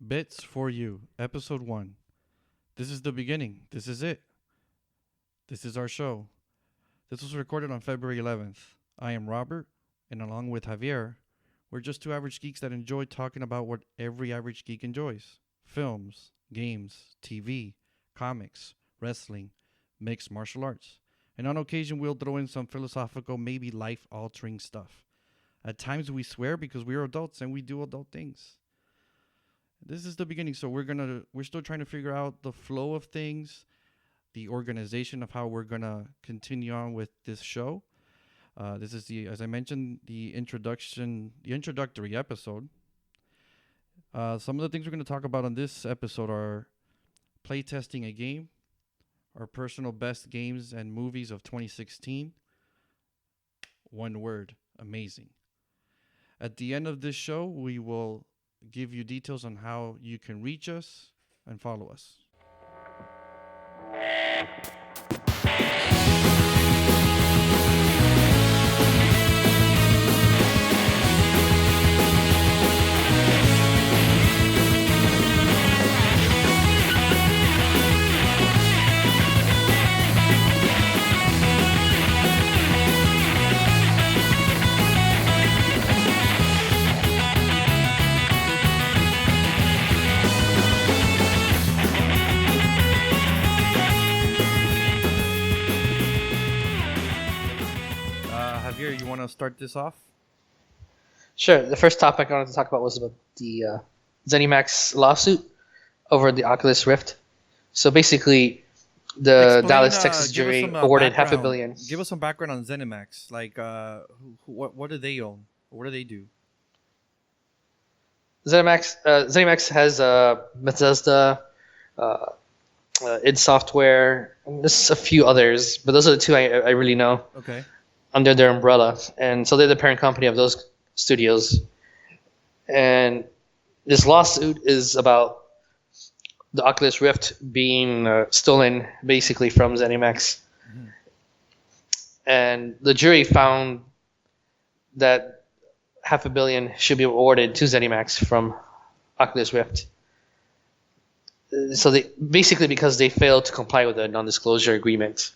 Bits for You, Episode 1. This is the beginning. This is it. This is our show. This was recorded on February 11th. I am Robert, and along with Javier, we're just two average geeks that enjoy talking about what every average geek enjoys. Films, games, TV, comics, wrestling, mixed martial arts. And on occasion, we'll throw in some philosophical, maybe life-altering stuff. At times, we swear because we're adults and we do adult things. This is the beginning, so we're still trying to figure out the flow of things, the organization of how we're gonna continue on with this show. This is as I mentioned, the introductory episode. Some of the things we're gonna talk about on this episode are playtesting a game, our personal best games and movies of 2016. One word: amazing. At the end of this show, we will give you details on how you can reach us and follow us. Javier, you want to start this off? Sure. The first topic I wanted to talk about was about the ZeniMax lawsuit over the Oculus Rift. So basically, the Dallas, Texas jury awarded $500 million. Give us some background on ZeniMax. Like, what do they own? What do they do? ZeniMax has Bethesda, id Software, and there's a few others, but those are the two I really know. Okay. Under their umbrella, and so they're the parent company of those studios. And this lawsuit is about the Oculus Rift being stolen basically from ZeniMax. Mm-hmm. And the jury found that $500 million should be awarded to ZeniMax from Oculus Rift. So they basically, because they failed to comply with the non-disclosure agreement.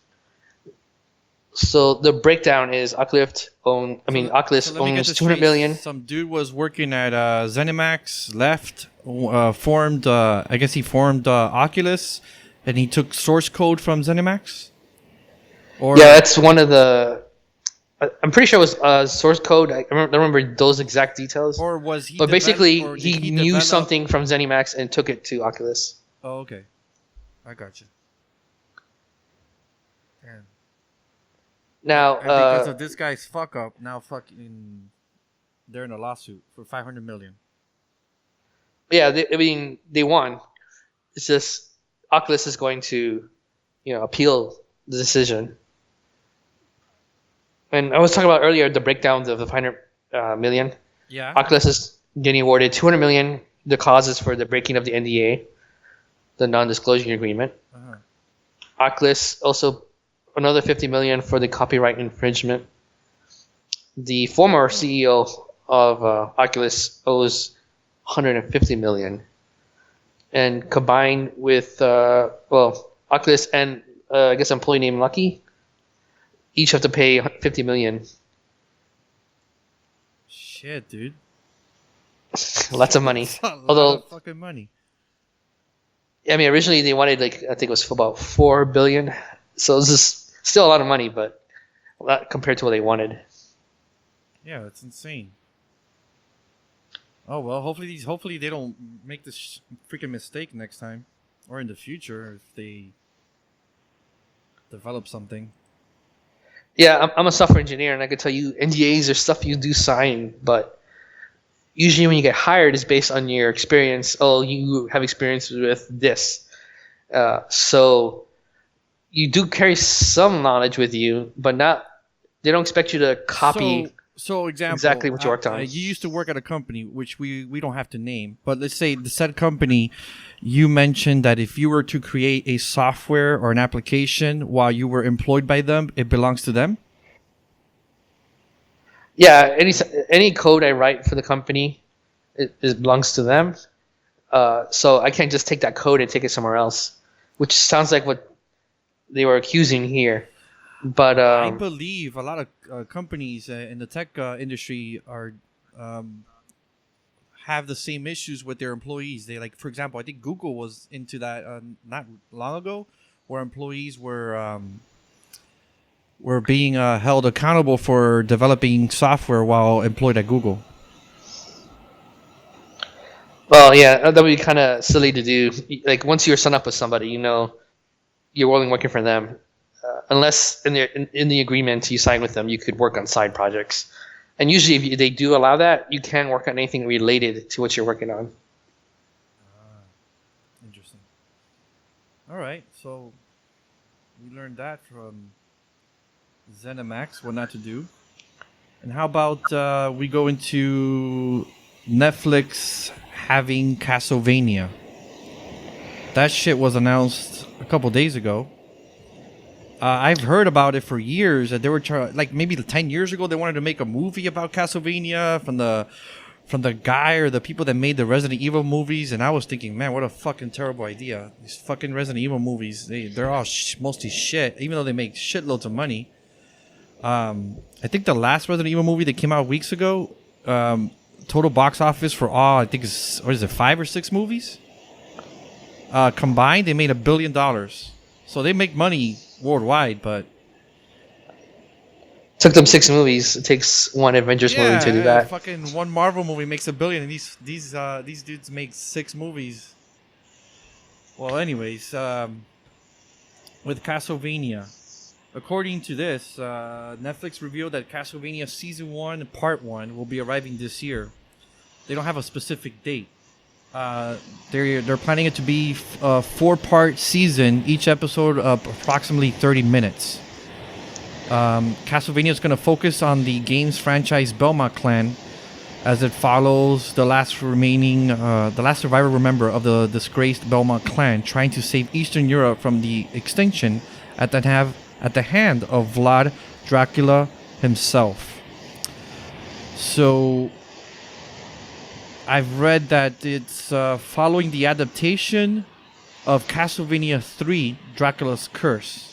So the breakdown is Oculus owns $200 million. Some dude was working at ZeniMax, left, formed. I guess he formed Oculus, and he took source code from ZeniMax. Or yeah, that's one of the. I'm pretty sure it was source code. I don't remember those exact details. Or was he? But basically, he knew something from ZeniMax and took it to Oculus. Oh, okay, I got you. Damn. Now, and because of this guy's fuck up, now fucking they're in a lawsuit for $500 million. Yeah, they won. It's just Oculus is going to, appeal the decision. And I was talking about earlier the breakdowns of the $500 million. Yeah. Oculus is getting awarded $200 million. The cause is for the breaking of the NDA, the non-disclosure agreement. Uh-huh. Oculus also. Another $50 million for the copyright infringement. The former CEO of Oculus owes $150 million, and combined with Oculus and I guess employee named Lucky, each have to pay $50 million. Shit, dude. Lots of money. That's a lot of fucking money. I mean, originally they wanted I think it was for about $4 billion. So this is still a lot of money, but a lot compared to what they wanted. Yeah, that's insane. Oh well, hopefully they don't make this freaking mistake next time, or in the future if they develop something. Yeah, I'm a software engineer, and I can tell you NDAs are stuff you do sign, but usually when you get hired, it's based on your experience. Oh, you have experience with this, so. You do carry some knowledge with you, but they don't expect you to copy example, exactly what you worked on. You used to work at a company, which we don't have to name, but let's say the said company, you mentioned that if you were to create a software or an application while you were employed by them, it belongs to them? Yeah, any code I write for the company, it belongs to them. So I can't just take that code and take it somewhere else, which sounds like what they were accusing here. But I believe a lot of companies in the tech industry are have the same issues with their employees. They like, for example, I think Google was into that not long ago, where employees were being held accountable for developing software while employed at Google. well, yeah, that would be kind of silly to do. Like once you're signed up with somebody, you know, you're only working for them, unless in the agreement you sign with them, you could work on side projects. And usually, if they do allow that, you can work on anything related to what you're working on. Interesting. All right, so we learned that from ZeniMax, what not to do. And how about we go into Netflix having Castlevania? That shit was announced a couple days ago. I've heard about it for years. That they were like maybe 10 years ago, they wanted to make a movie about Castlevania from the guy or the people that made the Resident Evil movies, and I was thinking, man, what a fucking terrible idea. These fucking Resident Evil movies, they're all mostly shit, even though they make shitloads of money. I think the last Resident Evil movie that came out weeks ago, total box office for all, I think it's, what is it, 5 or 6 movies? Combined, they made $1 billion. So they make money worldwide, but took them 6 movies. It takes one Avengers movie to do that. Fucking one Marvel movie makes $1 billion, and these dudes make 6 movies. Well, anyways, with Castlevania, according to this, Netflix revealed that Castlevania Season 1 Part 1 will be arriving this year. They don't have a specific date. They're planning it to be a 4-part season, each episode of approximately 30 minutes. Castlevania is going to focus on the game's franchise Belmont clan, as it follows the last survivor member of the disgraced Belmont clan trying to save Eastern Europe from the extinction at the hand of Vlad Dracula himself. So I've read that it's following the adaptation of Castlevania 3, Dracula's Curse,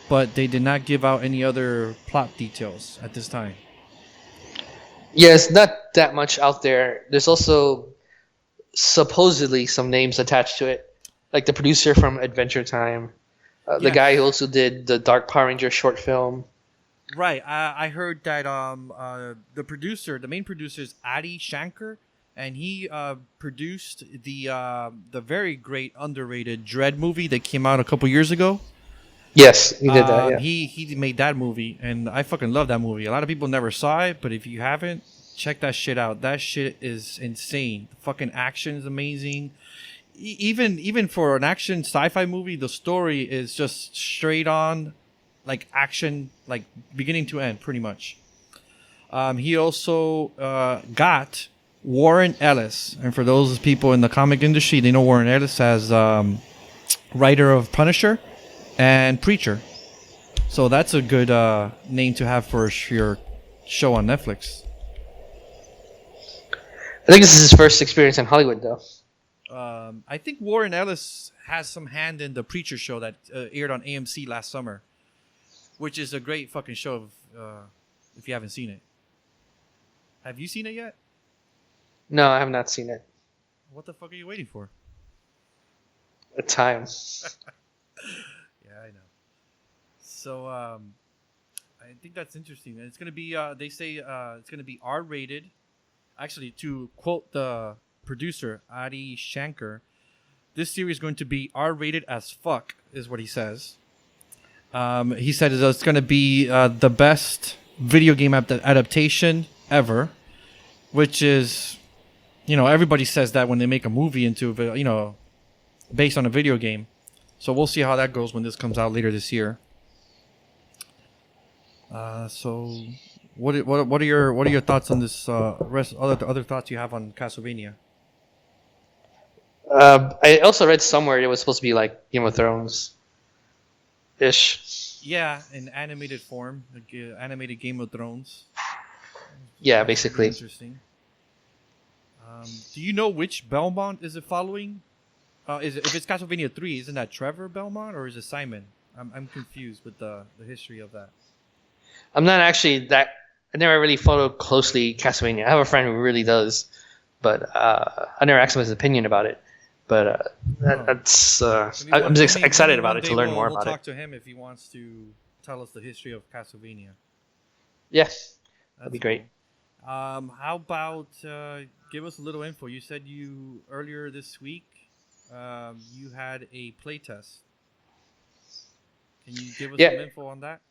but they did not give out any other plot details at this time. Yeah, it's not that much out there. There's also supposedly some names attached to it, like the producer from Adventure Time, the guy who also did the Dark Power Ranger short film. Right. I heard that the main producer is Adi Shankar, and he produced the very great underrated Dread movie that came out a couple years ago. Yes, he did that. Yeah. He made that movie, and I fucking love that movie. A lot of people never saw it, but if you haven't, check that shit out. That shit is insane. The fucking action is amazing. Even for an action sci-fi movie, the story is just straight on, like action, like beginning to end, pretty much. He also got Warren Ellis, and for those people in the comic industry, they know Warren Ellis as writer of Punisher and Preacher. So that's a good name to have for your show on Netflix. I think this is his first experience in Hollywood, though. I think Warren Ellis has some hand in the Preacher show that aired on AMC last summer, which is a great fucking show if you haven't seen it. Have you seen it yet? No, I have not seen it. What the fuck are you waiting for? A time. Yeah, I know. So I think that's interesting. And it's gonna be they say it's gonna be R-rated. Actually, to quote the producer Adi Shankar, this series is going to be R-rated as fuck, is what he says. He said it's going to be the best video game adaptation ever, which is, everybody says that when they make a movie into, based on a video game. So we'll see how that goes when this comes out later this year. So what are your thoughts on this? Other thoughts you have on Castlevania? I also read somewhere it was supposed to be like Game of Thrones ish. Yeah, in animated form, like animated Game of Thrones. Yeah, basically. Interesting. Do you know which Belmont is it following? Is it, if it's Castlevania 3, isn't that Trevor Belmont or is it Simon? I'm confused with the history of that. I'm not actually that. I never really followed closely Castlevania. I have a friend who really does, but I never asked him his opinion about it. But that's I'm just excited about it to learn more about it. We'll talk to him if he wants to tell us the history of Castlevania. Yeah, that'd be great. Cool. How about give us a little info? You said you earlier this week you had a playtest. Can you give us some info on that?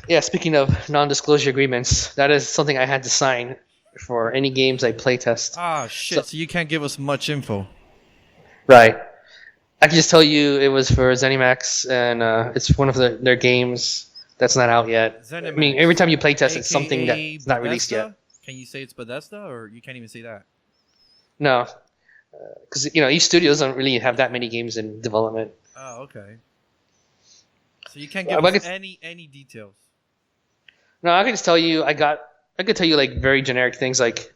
Yeah, speaking of non-disclosure agreements, that is something I had to sign for any games I playtest. Ah, shit. So you can't give us much info. Right. I can just tell you it was for ZeniMax, and it's one of their games that's not out yet. ZeniMax, I mean, every time you playtest, it's something that's Bethesda? not released yet. Can you say it's Bethesda, or you can't even say that? No. Because, each studio doesn't really have that many games in development. Oh, okay. So you can't give us any details. No, I can just tell you. I could tell you like very generic things, like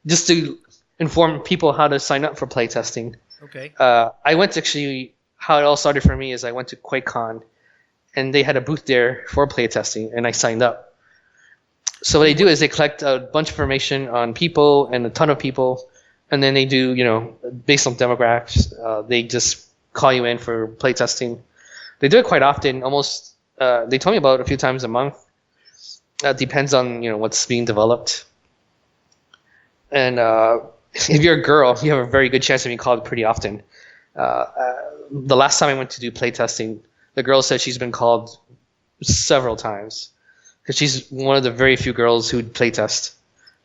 just to inform people how to sign up for playtesting. Okay. I went to actually how it all started for me is I went to QuakeCon, and they had a booth there for playtesting, and I signed up. So what they do is they collect a bunch of information on people and a ton of people, and then they do based on demographics, they just call you in for playtesting. They do it quite often, almost. They told me about it a few times a month. Depends on what's being developed. And if you're a girl, you have a very good chance of being called pretty often. The last time I went to do playtesting, the girl said she's been called several times because she's one of the very few girls who playtest.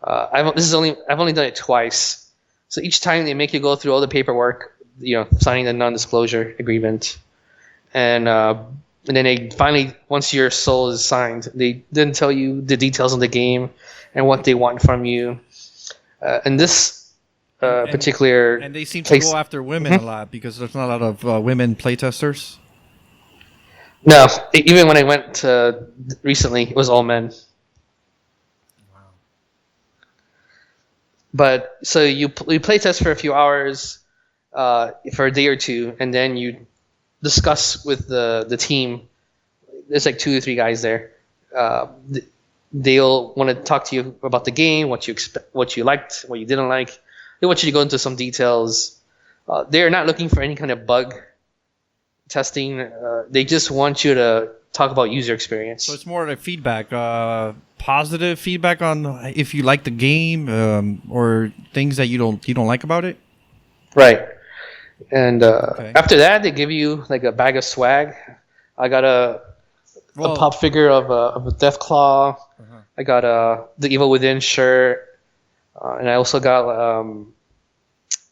I've only done it twice. So each time they make you go through all the paperwork, signing the non-disclosure agreement. And then they finally, once your soul is signed, they then tell you the details of the game and what they want from you. And this particular and they seem to go after women a lot because there's not a lot of women playtesters. No, even when I went recently, it was all men. Wow. But so you playtest for a few hours, for a day or two, and then you discuss with the team. There's like 2 or 3 guys there. They'll want to talk to you about the game, what you liked, what you didn't like. They want you to go into some details. They're not looking for any kind of bug testing. They just want you to talk about user experience. So it's more like feedback, positive feedback on if you like the game, or things that you don't like about it. Right. And after that, they give you like a bag of swag. I got a pop figure of a Deathclaw. Uh-huh. I got the Evil Within shirt, and I also got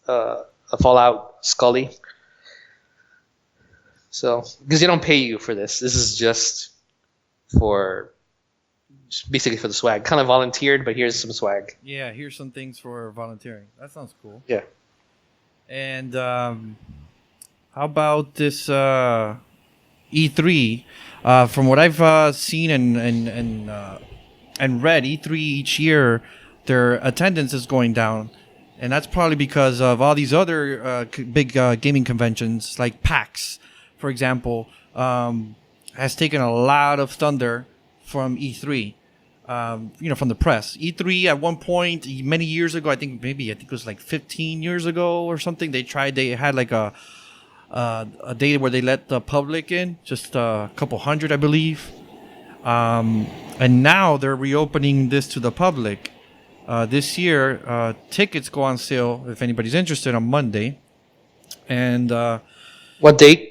a Fallout Scully. So because they don't pay you for this is just basically for the swag. Kind of volunteered, but here's some swag. Yeah, here's some things for volunteering. That sounds cool. Yeah. And how about this E3? From what I've seen and read, E3 each year, their attendance is going down, and that's probably because of all these other big gaming conventions like PAX, for example, has taken a lot of thunder from E3. From the press. E3 at one point, many years ago, I think it was like 15 years ago or something, they had like a day where they let the public in, just a couple hundred, I believe. And now they're reopening this to the public. This year, tickets go on sale, if anybody's interested, on Monday. And what date?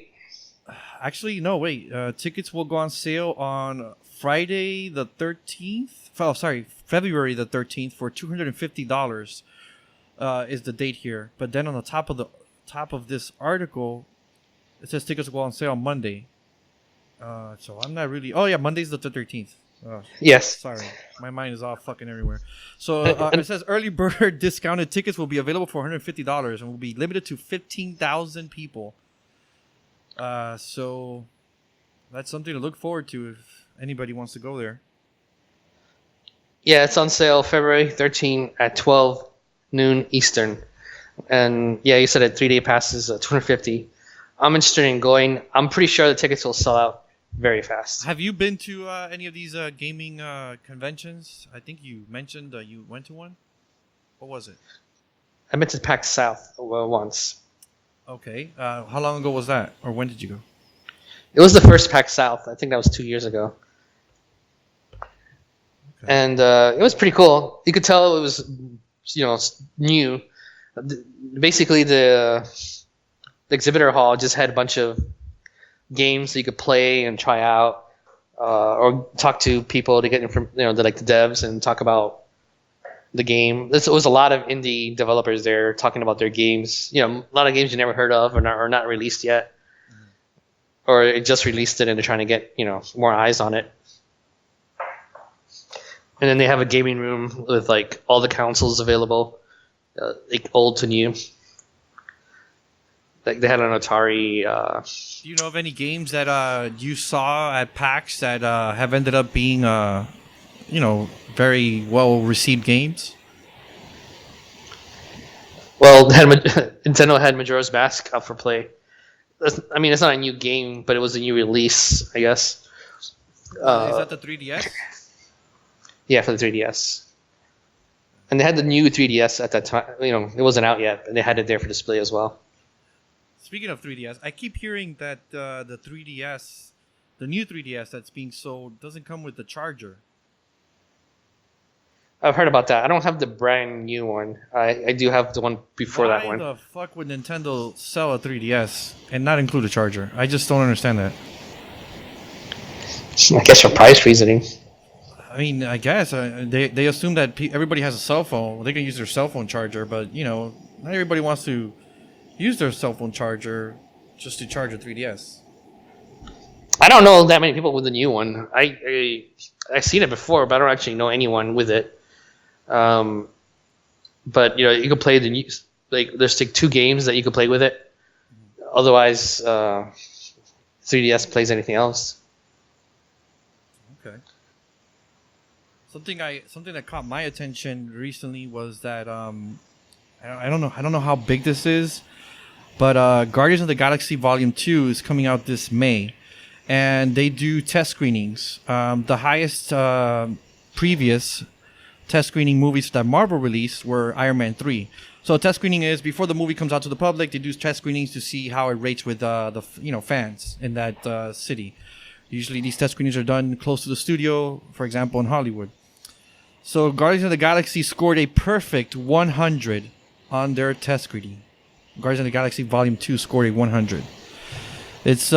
Actually, no, wait. Tickets will go on sale on Friday the 13th. Oh, sorry, February the 13th for $250 is the date here. But then on the top of this article, it says tickets will go on sale on Monday. So I'm not really. Oh yeah, Monday's the 13th. Yes. Sorry, my mind is all fucking everywhere. So it says early bird discounted tickets will be available for $150 and will be limited to 15,000 people. So that's something to look forward to if anybody wants to go there. Yeah, it's on sale February 13th at 12 noon Eastern. And yeah, you said it 3-day passes, $250. I'm interested in going. I'm pretty sure the tickets will sell out very fast. Have you been to any of these gaming conventions? I think you mentioned you went to one. What was it? I went to PAX South once. Okay. How long ago was that? Or when did you go? It was the first PAX South. I think that was 2 years ago. Okay. And it was pretty cool. You could tell it was, new. Basically, the exhibitor hall just had a bunch of games that you could play and try out, or talk to people to get information, like the devs, and talk about the game. It was a lot of indie developers there talking about their games. A lot of games you never heard of or not released yet, or it just released it and they're trying to get more eyes on it. And then they have a gaming room with like all the consoles available, like old to new. Like they had an Atari. Do you know of any games that you saw at PAX that have ended up being, very well received games? Well, Nintendo had Majora's Mask up for play. It's not a new game, but it was a new release, I guess. Is that the 3DS? Yeah, for the 3DS. And they had the new 3DS at that time. It wasn't out yet, and they had it there for display as well. Speaking of 3DS, I keep hearing that the 3DS, the new 3DS that's being sold, doesn't come with the charger. I've heard about that. I don't have the brand new one. I do have the one before that one. Why the fuck would Nintendo sell a 3DS and not include a charger? I just don't understand that. I guess for price reasoning. I guess they assume that everybody has a cell phone. They can use their cell phone charger, but not everybody wants to use their cell phone charger just to charge a 3DS. I don't know that many people with the new one. I've seen it before, but I don't actually know anyone with it. But you can play the new, there's like 2 games that you can play with it. Otherwise, 3DS plays anything else. Okay. Something that caught my attention recently was that I don't know how big this is, but Guardians of the Galaxy Volume 2 is coming out this May, and they do test screenings. The highest previous test screening movies that Marvel released were Iron Man 3. So test screening is before the movie comes out to the public, they do test screenings to see how it rates with the fans in that city. Usually these test screenings are done close to the studio, for example, in Hollywood. So Guardians of the Galaxy scored a perfect 100 on their test screening. Guardians of the Galaxy Volume 2 scored a 100. It's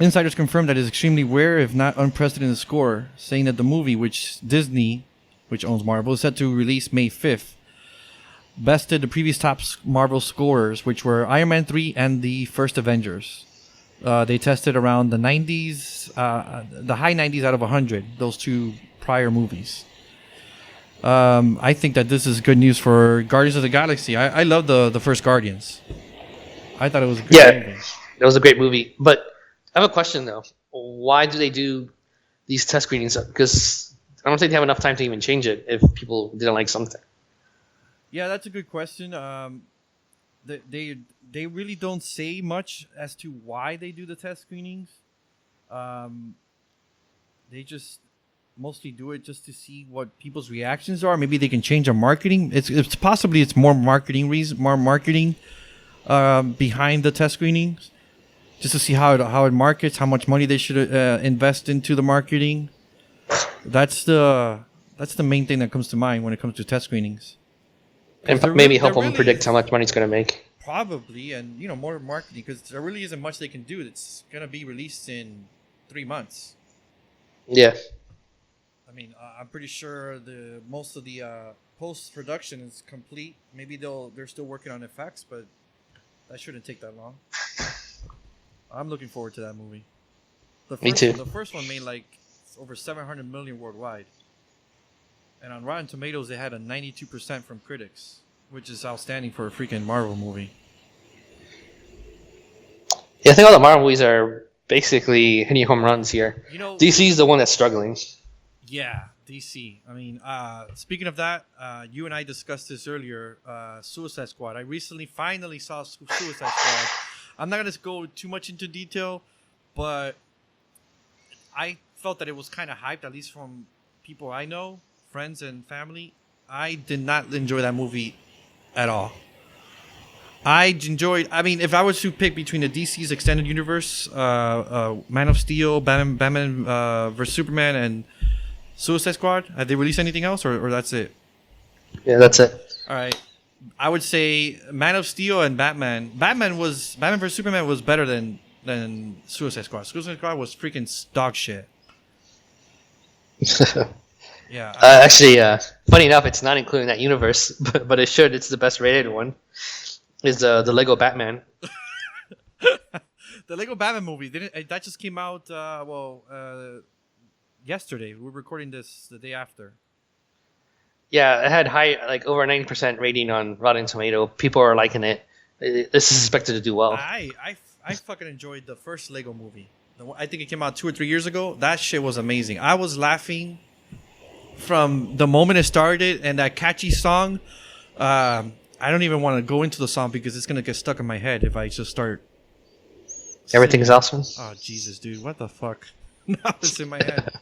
insiders confirmed that it's extremely rare, if not unprecedented score, saying that the movie, which Disney, which owns Marvel, is set to release May 5th, bested the previous top Marvel scorers, which were Iron Man 3 and the first Avengers. They tested around the 90s, the high 90s out of 100, those 2 prior movies. I think that this is good news for Guardians of the Galaxy. I love the first Guardians. I thought it was a good movie. It was a great movie. But I have a question, though. Why do they do these test screenings? Because I don't think they have enough time to even change it if people didn't like something. Yeah, that's a good question. They really don't say much as to why they do the test screenings. They just mostly do it just to see what people's reactions are. Maybe they can change their marketing. It's possibly more marketing behind the test screenings, just to see how it markets, how much money they should invest into the marketing. That's the main thing that comes to mind when it comes to test screenings. And maybe help them predict how much money it's going to make. Probably, and more marketing, because there really isn't much they can do. It's going to be released in 3 months. Yeah. I'm pretty sure most of the post-production is complete. Maybe they're still working on effects, but that shouldn't take that long. I'm looking forward to that movie. Me too. The first one made over 700 million worldwide. And on Rotten Tomatoes, they had a 92% from critics, which is outstanding for a freaking Marvel movie. Yeah, I think all the Marvel movies are basically hitting home runs here. DC is the one that's struggling. Yeah, DC. I mean, speaking of that, you and I discussed this earlier. Suicide Squad. I recently finally saw Suicide Squad. I'm not gonna go too much into detail, but I felt that it was kind of hyped, at least from people I know, friends and family. I did not enjoy that movie at all. I enjoyed. I mean, if I was to pick between the DC's extended universe, Man of Steel, Batman vs Superman, and Suicide Squad, have they released anything else, or that's it? Yeah, that's it. All right, I would say Man of Steel and Batman. Batman vs Superman was better than Suicide Squad. Suicide Squad was freaking dog shit. Yeah. Actually, funny enough, it's not including that universe, but it should. It's the best rated one. Is the Lego Batman? The Lego Batman movie that just came out? Yesterday. We're recording this the day after. Yeah, it had high, like over 90% rating on Rotten Tomato. People are liking it. This is expected to do well. I fucking enjoyed the first Lego movie. I think it came out 2 or 3 years ago. That shit was amazing. I was laughing from the moment it started, and that catchy song. I don't even want to go into the song because it's gonna get stuck in my head if I just start. Everything's awesome. Oh Jesus, dude! What the fuck? Now it's in my head.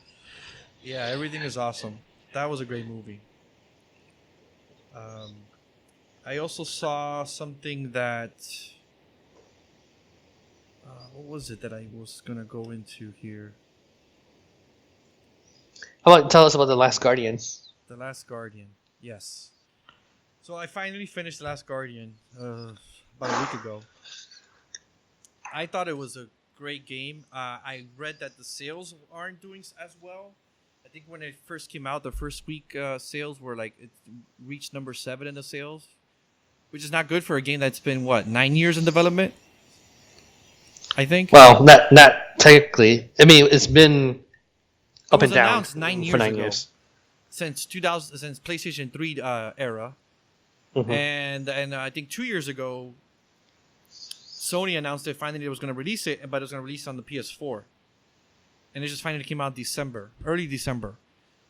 Yeah, everything is awesome. That was a great movie. I also saw something that. What was it that I was gonna go into here? How about tell us about The Last Guardian? The Last Guardian. Yes. So I finally finished The Last Guardian about a week ago. I thought it was a great game. I read that the sales aren't doing as well. I think when it first came out, the first week sales were like, it reached number 7 in the sales, which is not good for a game that's been, 9 years in development? I think. Well, not technically. I mean, it's been up and down announced 9 years for 9 ago. years. Since PlayStation 3 era. Mm-hmm. And I think 2 years ago, Sony announced it finally was going to release it, but it was going to release on the PS4. And it just finally came out early December.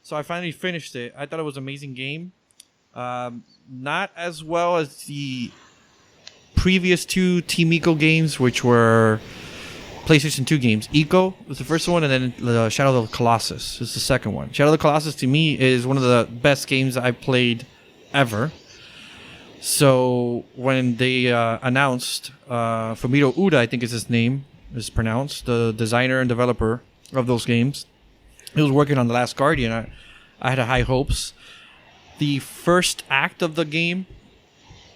So I finally finished it. I thought it was an amazing game. Not as well as the previous 2 Team Eco games, which were PlayStation 2 games. Eco was the first one, and then Shadow of the Colossus is the second one. Shadow of the Colossus, to me, is one of the best games I've played ever. So when they announced Fumito Uda, I think is his name, is pronounced, the designer and developer of those games, he was working on The Last Guardian. I had high hopes. The first act of the game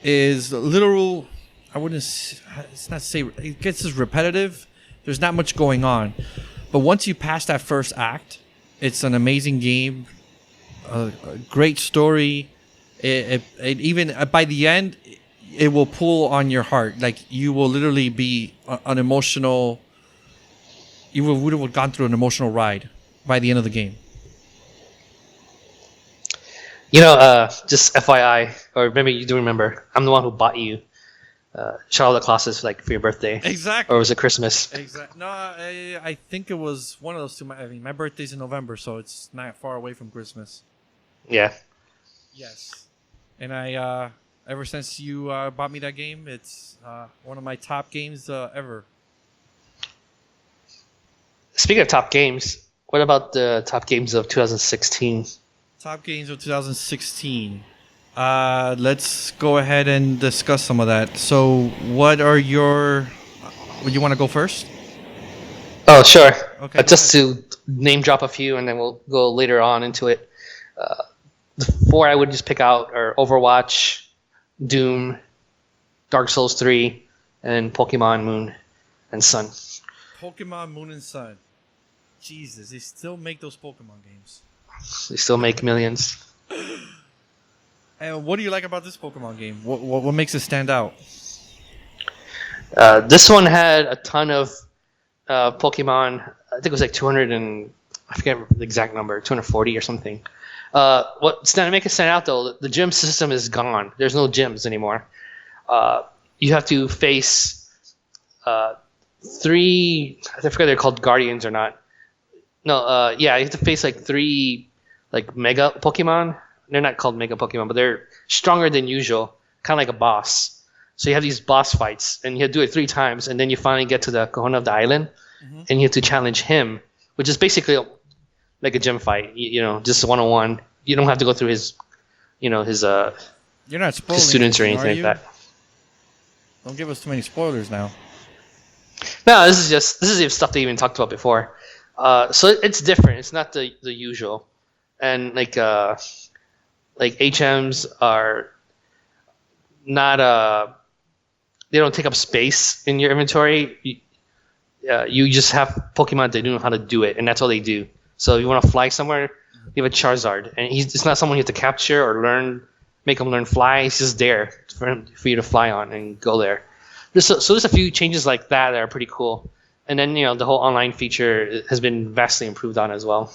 is literal. It gets repetitive. There's not much going on, but once you pass that first act, it's an amazing game. A great story. It even by the end, it will pull on your heart. Like you will literally be an emotional. You would have gone through an emotional ride by the end of the game. You know, just FYI, or maybe you do remember, I'm the one who bought you Shadow of the Colossus like for your birthday. Exactly. Or was it Christmas? Exactly. No, I think it was one of those two. I mean, my birthday's in November, so it's not far away from Christmas. Yeah. Yes. And I, ever since you bought me that game, it's one of my top games ever. Speaking of top games, what about the top games of 2016? Top games of 2016. Let's go ahead and discuss some of that. So, what are your... Would you want to go first? Oh, sure. Okay. Just to name drop a few, and then we'll go later on into it. The 4 I would just pick out are Overwatch, Doom, Dark Souls 3, and Pokemon Moon and Sun. Pokemon Moon and Sun. Jesus, they still make those Pokemon games. They still make millions. And what do you like about this Pokemon game? What makes it stand out? This one had a ton of Pokemon. I think it was like 200 and I forget the exact number, 240 or something. What's going to make it stand out though? The gym system is gone. There's no gyms anymore. You have to face 3. I forget if they're called Guardians or not. No, you have to face like 3 like mega Pokemon. They're not called mega Pokemon, but they're stronger than usual, kind of like a boss. So you have these boss fights, and you have to do it 3 times, and then you finally get to the corner of the island, and you have to challenge him, which is basically like a gym fight. Just 1-on-1. You don't have to go through his You're not spoiling his students or anything anything, like that. Don't give us too many spoilers now. No, this is stuff they even talked about before. So it's different. It's not the usual, and like HMs are not they don't take up space in your inventory. You just have Pokemon that know how to do it, and that's all they do. So you want to fly somewhere, you have a Charizard, and it's not someone you have to capture or make him learn fly. He's just there for you to fly on and go there. So there's a few changes like that are pretty cool. And then, the whole online feature has been vastly improved on as well.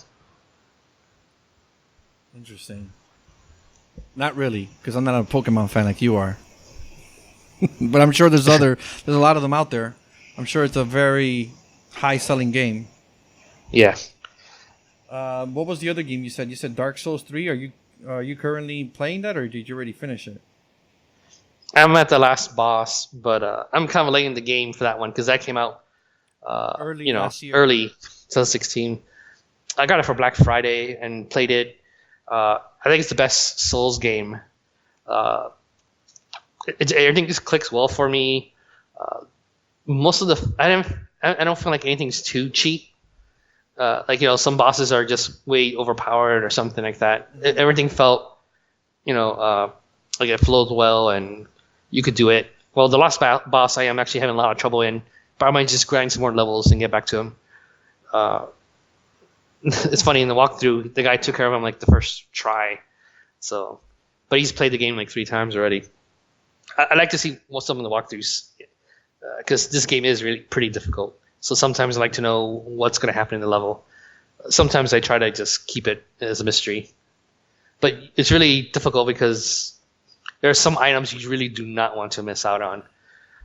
Interesting. Not really, because I'm not a Pokemon fan like you are. But I'm sure there's a lot of them out there. I'm sure it's a very high-selling game. Yeah. What was the other game you said? You said Dark Souls 3. Are you currently playing that, or did you already finish it? I'm at the last boss, but I'm kind of late in the game for that one because that came out early last year. Early 2016. I got it for Black Friday and played it. I think it's the best Souls game. Everything just clicks well for me. Most of I don't feel like anything's too cheap. Some bosses are just way overpowered or something like that. Everything felt, like it flowed well and you could do it. Well, the last boss I am actually having a lot of trouble in, but I might just grind some more levels and get back to him. It's funny, in the walkthrough, the guy took care of him like the first try. So, but he's played the game like 3 times already. I like to see most of them in the walkthroughs because this game is really pretty difficult. So sometimes I like to know what's going to happen in the level. Sometimes I try to just keep it as a mystery. But it's really difficult because there are some items you really do not want to miss out on.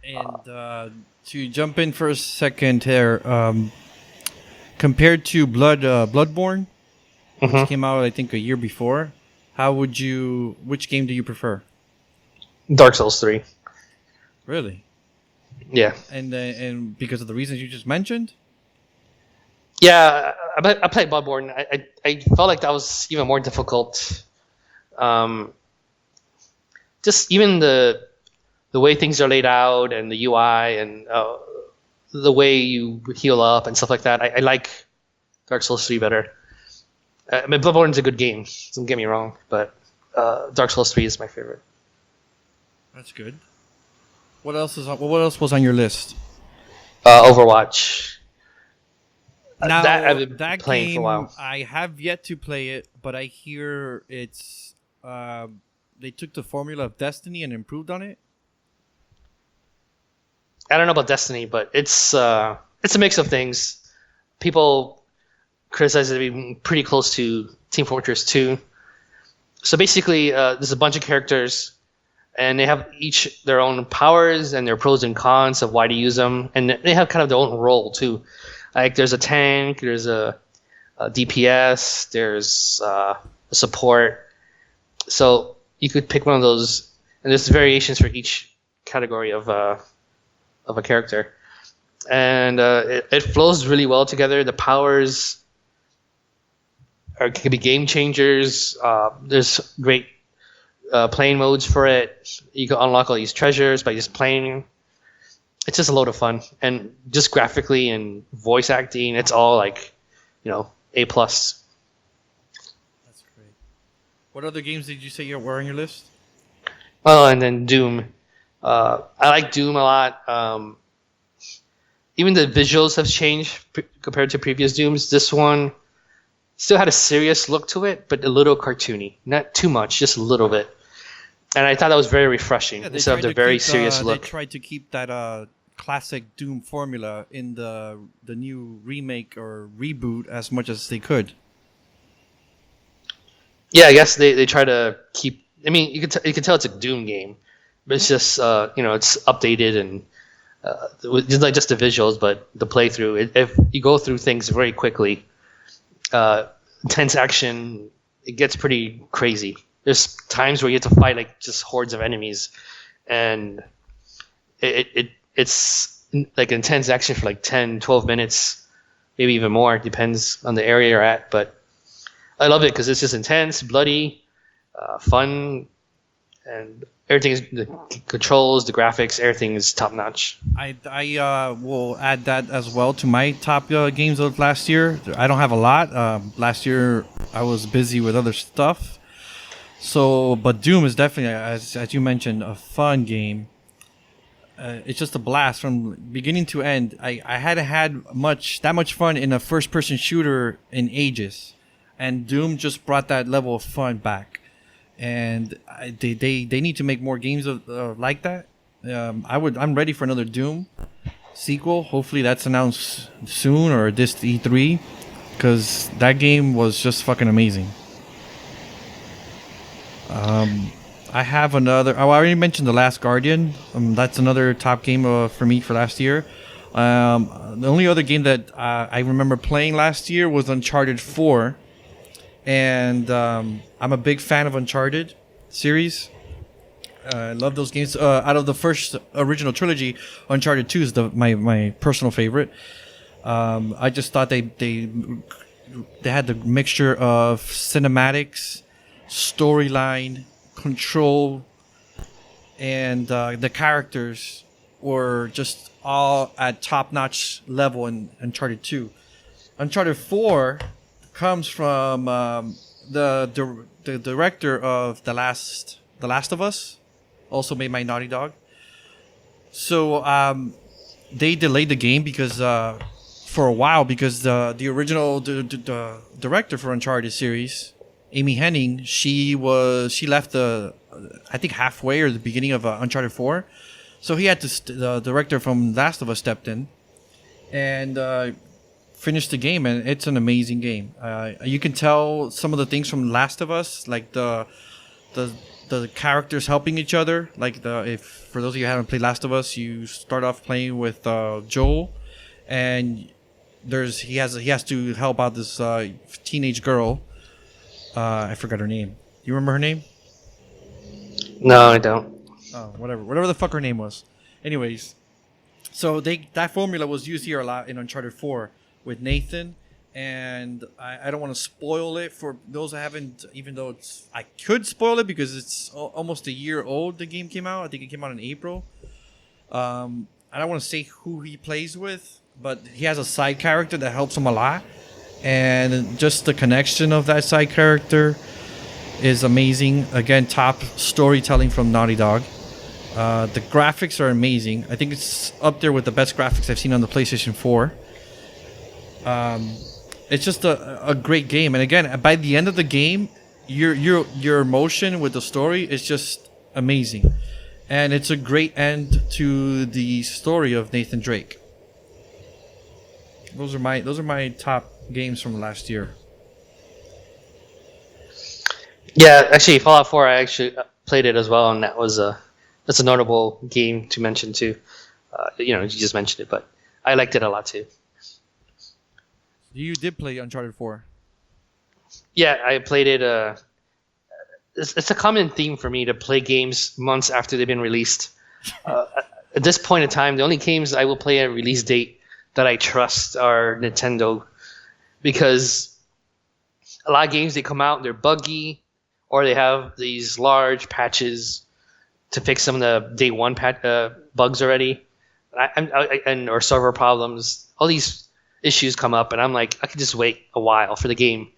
And to jump in for a second here, compared to Bloodborne, which came out I think a year before, which game do you prefer? Dark Souls 3. Really? Yeah. And because of the reasons you just mentioned? Yeah, I played Bloodborne. I felt like that was even more difficult. Just even the way things are laid out and the UI and the way you heal up and stuff like that. I like Dark Souls 3 better. Bloodborne's a good game. Don't get me wrong, but Dark Souls 3 is my favorite. That's good. What else was on your list? Overwatch. Now, that I've been that playing game, for a while. I have yet to play it, but I hear it's they took the formula of Destiny and improved on it. I don't know about Destiny, but it's a mix of things. People criticize it being pretty close to Team Fortress 2. So basically, there's a bunch of characters, and they have each their own powers and their pros and cons of why to use them, and they have kind of their own role too. Like there's a tank, there's a DPS, there's a support. So you could pick one of those, and there's variations for each category of a character, and it flows really well together. The powers can be game changers. There's great playing modes for it. You can unlock all these treasures by just playing. It's just a load of fun, and just graphically and voice acting, it's all like, A+. That's great. What other games did you say were on your list? Oh, and then Doom. I like Doom a lot. Even the visuals have changed compared to previous Dooms. This one still had a serious look to it, but a little cartoony. Not too much, just a little bit. And I thought that was very refreshing instead of the very serious look. They tried to keep that classic Doom formula in the new remake or reboot as much as they could. Yeah, I guess they try to keep. I mean, you can tell it's a Doom game, but it's just it's updated and it's not just the visuals, but the playthrough. If you go through things very quickly, intense action, it gets pretty crazy. There's times where you have to fight like just hordes of enemies, and it's like intense action for like 10, 12 minutes, maybe even more. It depends on the area you're at. But I love it because it's just intense, bloody, fun, and everything is the controls, the graphics, everything is top notch. I will add that as well to my top games of last year. I don't have a lot. Last year I was busy with other stuff. So, but Doom is definitely, as you mentioned, a fun game. It's just a blast from beginning to end. I hadn't had that much fun in a first-person shooter in ages, and Doom just brought that level of fun back. And they need to make more games of like that. I'm ready for another Doom sequel. Hopefully that's announced soon or this E3, because that game was just fucking amazing. I have another. Oh, I already mentioned The Last Guardian. That's another top game for me for last year. The only other game that I remember playing last year was Uncharted 4. And I'm a big fan of Uncharted series. I love those games. Out of the first original trilogy, Uncharted 2 is my personal favorite. I just thought they had the mixture of cinematics, storyline, control, and the characters were just all at top-notch level in Uncharted 2. Uncharted 4 comes from the director of The Last of Us, also made by Naughty Dog. So they delayed the game because for a while, because the original the director for Uncharted series, Amy Hennig, she left I think halfway or the beginning of Uncharted 4. So he had to the director from Last of Us stepped in and finished the game, and it's an amazing game. You can tell some of the things from Last of Us, like the characters helping each other. Like if for those of you who haven't played Last of Us, you start off playing with Joel, and he has to help out this teenage girl. I forgot her name. You remember her name? No, I don't. Oh, whatever the fuck her name was. Anyways, so that formula was used here a lot in Uncharted 4 with Nathan, and I don't want to spoil it for those that haven't, even though I could spoil it because it's almost a year old. The game came out. I think it came out in April. I don't want to say who he plays with, but he has a side character that helps him a lot, and just the connection of that side character is amazing. Again, top storytelling from Naughty Dog. The graphics are amazing. I think it's up there with the best graphics I've seen on the PlayStation 4. It's just a great game, and again, by the end of the game, your emotion with the story is just amazing, and it's a great end to the story of Nathan Drake. Those are my top games from last year. Yeah, actually, Fallout 4, I actually played it as well, and that's a notable game to mention too. You just mentioned it, but I liked it a lot too. You did play Uncharted 4. Yeah, I played it. It's a common theme for me to play games months after they've been released. At this point in time, the only games I will play at release date that I trust are Nintendo, because a lot of games, they come out, they're buggy, or they have these large patches to fix some of the day one bugs already, or server problems. All these issues come up, and I'm like, I could just wait a while for the game,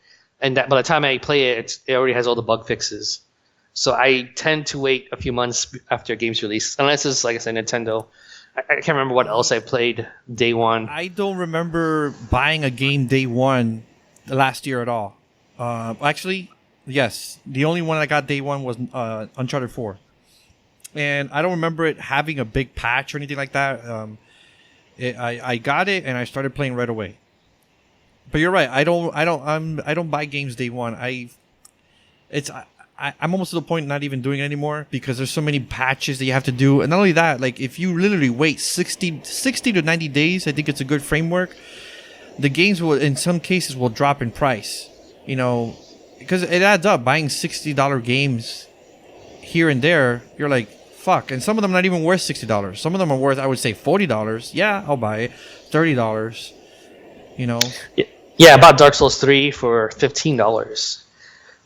and by the time I play it, it already has all the bug fixes. So I tend to wait a few months after a game's released, unless it's, like I said, Nintendo. I can't remember what else I played day one. I don't remember buying a game day one last year at all. Actually, yes, the only one I got day one was Uncharted 4, and I don't remember it having a big patch or anything like that. I got it and I started playing right away. But you're right. I don't buy games day one. I'm almost to the point not even doing it anymore because there's so many patches that you have to do. And not only that, like if you literally wait 60 to 90 days, I think it's a good framework. The games will, in some cases, will drop in price. because it adds up. Buying $60 games here and there, you're like, fuck. And some of them not even worth $60. Some of them are worth, I would say, $40. Yeah, I'll buy it. $30. You know. Yeah, I bought Dark Souls 3 for $15.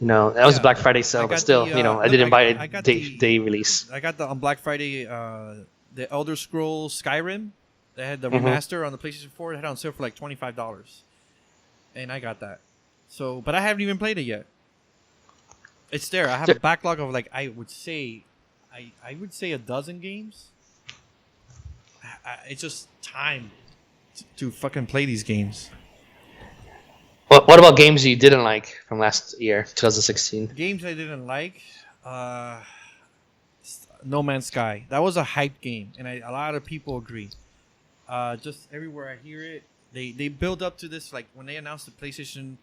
You know, that was a Black Friday sale, but still, the, you know, I didn't buy it day release. I got on Black Friday the Elder Scrolls Skyrim. They had the remaster on the PlayStation 4. It had on sale for like $25, and I got that. So, but I haven't even played it yet. It's there. I have a backlog of like I would say a dozen games. It's just time to fucking play these games. What about games you didn't like from last year, 2016? Games I didn't like. No Man's Sky. That was a hype game, and a lot of people agree. Just everywhere I hear it, they build up to this. Like when they announced the PlayStation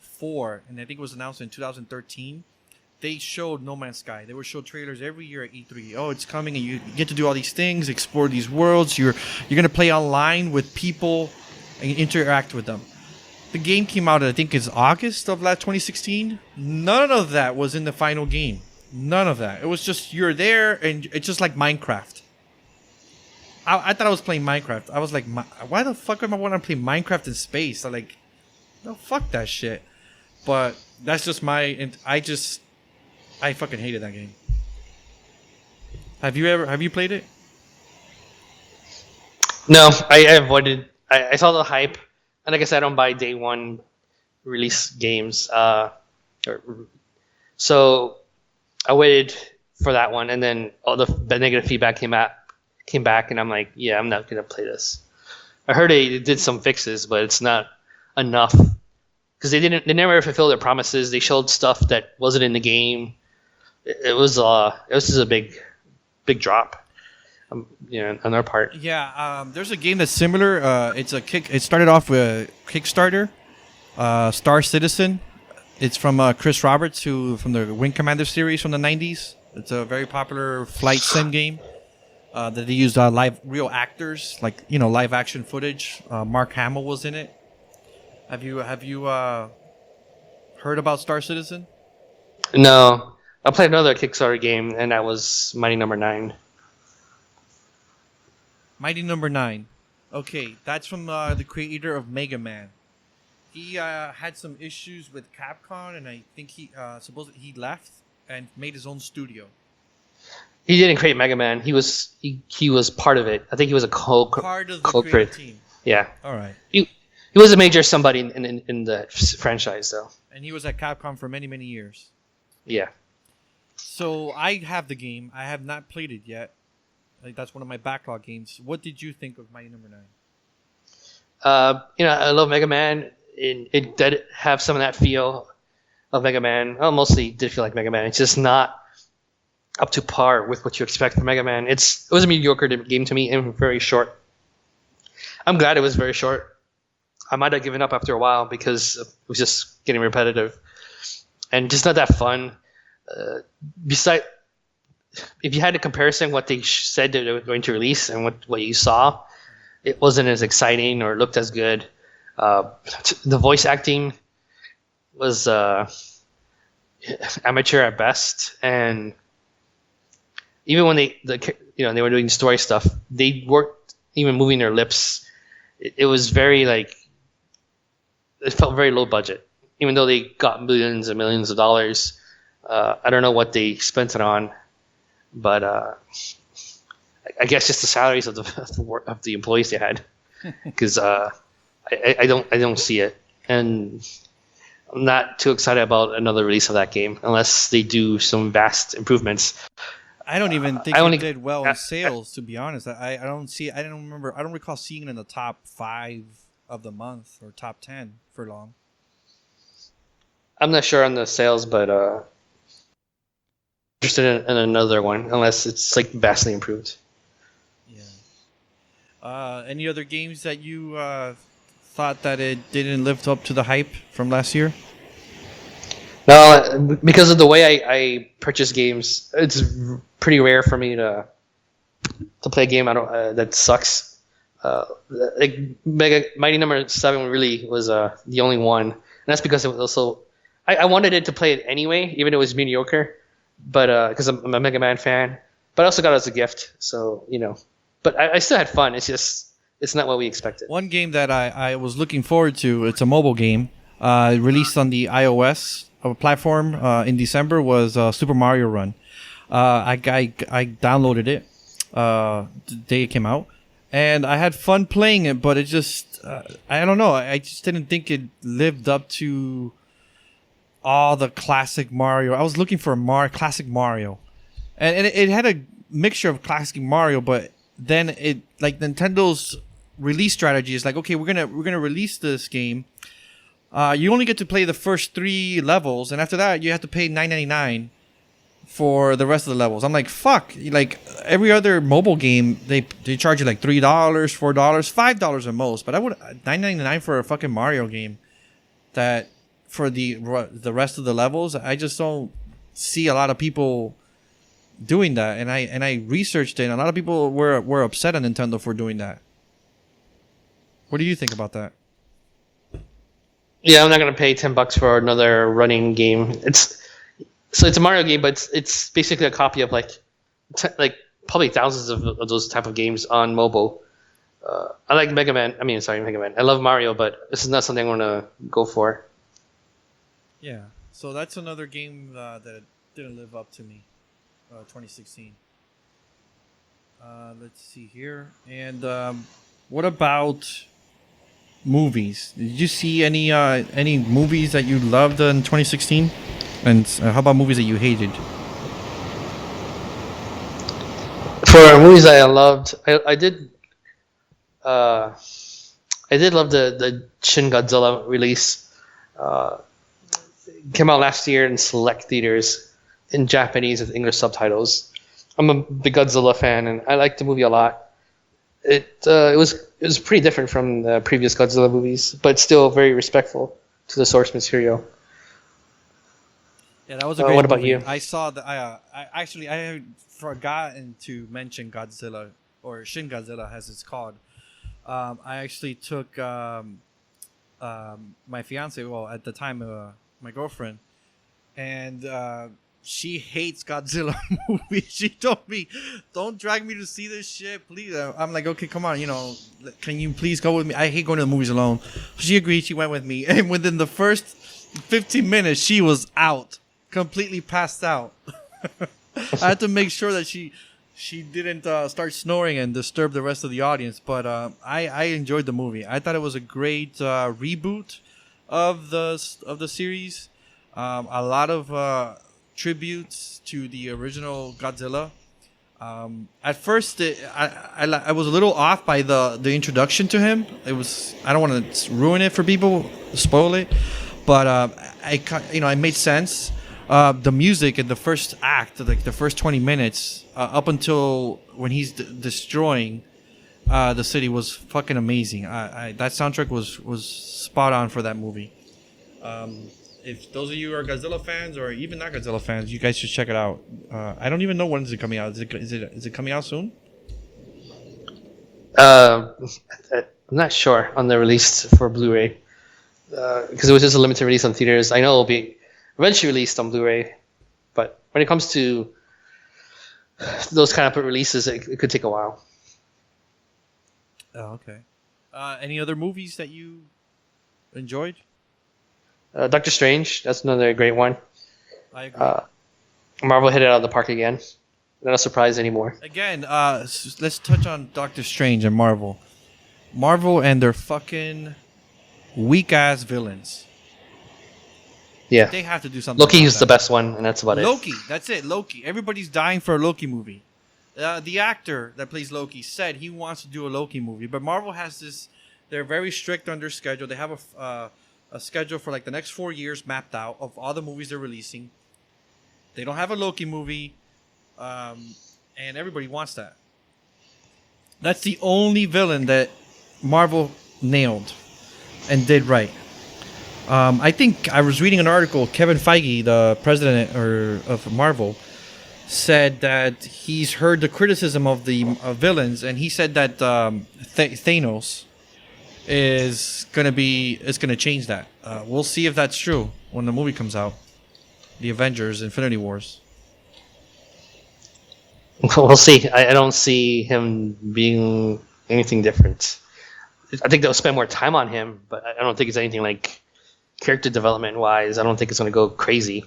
4, and I think it was announced in 2013, they showed No Man's Sky. They would show trailers every year at E3. Oh, it's coming, and you get to do all these things, explore these worlds. You're gonna play online with people and interact with them. The game came out, I think, is August of 2016. None of that was in the final game. None of that. It was just you're there, and it's just like Minecraft. I thought I was playing Minecraft. I was like, why the fuck am I want to play Minecraft in space? I'm like, no, fuck that shit. But that's just I fucking hated that game. Have you played it? No, I avoided. I saw the hype. And like I said, I don't buy day one release games. So I waited for that one, and then all the negative feedback came back, and I'm like, yeah, I'm not gonna play this. I heard they did some fixes, but it's not enough because they never fulfilled their promises. They showed stuff that wasn't in the game. It was just a big drop. On their part. Yeah, there's a game that's similar. It started off with a Kickstarter, Star Citizen. It's from Chris Roberts, from the Wing Commander series from the 90s. It's a very popular flight sim game that they used real actors, like live action footage. Mark Hamill was in it. Have you heard about Star Citizen? No, I played another Kickstarter game, and that was Mighty Number 9. Mighty Number 9. Okay, that's from the creator of Mega Man. He had some issues with Capcom, and I think he left and made his own studio. He didn't create Mega Man. He was part of it. I think he was a part of the creative team. Yeah. All right. He was a major somebody in the franchise, though. And he was at Capcom for many, many years. Yeah. So I have the game. I have not played it yet. Like, that's one of my backlog games. What did you think of Mighty Number 9? I love Mega Man. It did have some of that feel of Mega Man. Well, mostly did feel like Mega Man. It's just not up to par with what you expect from Mega Man. It was a mediocre game to me and very short. I'm glad it was very short. I might have given up after a while because it was just getting repetitive and just not that fun. If you had a comparison what they said that they were going to release and what you saw, it wasn't as exciting or looked as good. The voice acting was amateur at best, and even when they were doing story stuff, they weren't even moving their lips. It was very it felt very low budget, even though they got millions and millions of dollars. I don't know what they spent it on. But I guess just the salaries of the employees they had, because I don't see it, and I'm not too excited about another release of that game unless they do some vast improvements. I don't even think it did well in sales, to be honest. I don't recall seeing it in the top 5 of the month or top 10 for long. I'm not sure on the sales, but interested in another one unless it's vastly improved. Yeah. Any other games that you thought that it didn't live up to the hype from last year? No, because of the way I purchase games, it's pretty rare for me to play a game that sucks. Mighty Number 7 really was the only one, and that's because it was also I wanted it to play it anyway, even though it was mediocre, but because I'm a Mega Man fan. But I also got it as a gift, so But I still had fun. It's just it's not what we expected. One game that I was looking forward to, it's a mobile game, released on the iOS platform in December, was Super Mario Run. I downloaded it the day it came out, and I had fun playing it, but it just, I don't know, I just didn't think it lived up to all the classic Mario. I was looking for a classic Mario, and it had a mixture of classic Mario, but then it, like, Nintendo's release strategy is like, okay, we're gonna release this game. You only get to play the first 3 levels, and after that, you have to pay $9.99 for the rest of the levels. I'm like, fuck! Like every other mobile game, they charge you like $3, $4, $5 at most. But I would $9.99 for a fucking Mario game. That for the rest of the levels, I just don't see a lot of people doing that. And I researched it, and a lot of people were upset at Nintendo for doing that. What do you think about that? Yeah, I'm not gonna pay $10 for another running game. It's a Mario game, but it's basically a copy of like probably thousands of those type of games on mobile. I like Mega Man. Mega Man. I love Mario, but this is not something I'm gonna go for. Yeah, so that's another game that didn't live up to me. 2016. Let's see here. And what about movies? Did you see any movies that you loved in 2016? And how about movies that you hated? For movies that I loved, I did love the Shin Godzilla release. Came out last year in select theaters in Japanese with English subtitles. I'm a big Godzilla fan, and I liked the movie a lot. It was pretty different from the previous Godzilla movies, but still very respectful to the source material. Yeah, that was a great what about movie. you? I saw the. I had forgotten to mention Godzilla, or Shin Godzilla as it's called. I actually took my fiance, well at the time my girlfriend, and she hates Godzilla movies. She told me, "Don't drag me to see this shit, please." I'm like, "Okay, come on, can you please go with me? I hate going to the movies alone." She agreed. She went with me, and within the first 15 minutes, she was out, completely passed out. I had to make sure that she didn't start snoring and disturb the rest of the audience. But I enjoyed the movie. I thought it was a great reboot of the series. A lot of tributes to the original Godzilla. At first, I was a little off by the introduction to him. It was, I don't want to ruin it for people, spoil it, but it made sense. The music in the first act, like the first 20 minutes, up until when he's destroying the city, was fucking amazing. That soundtrack was spot on for that movie. If those of you are Godzilla fans, or even not Godzilla fans, you guys should check it out. I don't even know when is it coming out. Is it coming out soon? I'm not sure on the release for Blu-ray because it was just a limited release on theaters. I know it'll be eventually released on Blu-ray, but when it comes to those kind of releases, it could take a while. Oh, okay. Any other movies that you enjoyed? Doctor Strange, that's another great one. I agree. Marvel hit it out of the park again. Not a surprise anymore. Again, let's touch on Doctor Strange and Marvel. Marvel and their fucking weak-ass villains. Yeah. They have to do something. Loki is the best one, and that's about it. Loki, that's it. Loki. Everybody's dying for a Loki movie. The actor that plays Loki said he wants to do a Loki movie, but Marvel has this. They're very strict on their schedule. They have a schedule for like the next 4 years mapped out of all the movies they're releasing. They don't have a Loki movie, and everybody wants that. That's the only villain that Marvel nailed and did right. I think I was reading an article. Kevin Feige, the president of Marvel, said that he's heard the criticism of the villains, and he said that Thanos is gonna change that. We'll see if that's true. when the movie comes out, the Avengers: Infinity Wars. We'll see. I don't see him being anything different. I think they'll spend more time on him, but I don't think it's anything like character development wise. I don't think it's going to go crazy.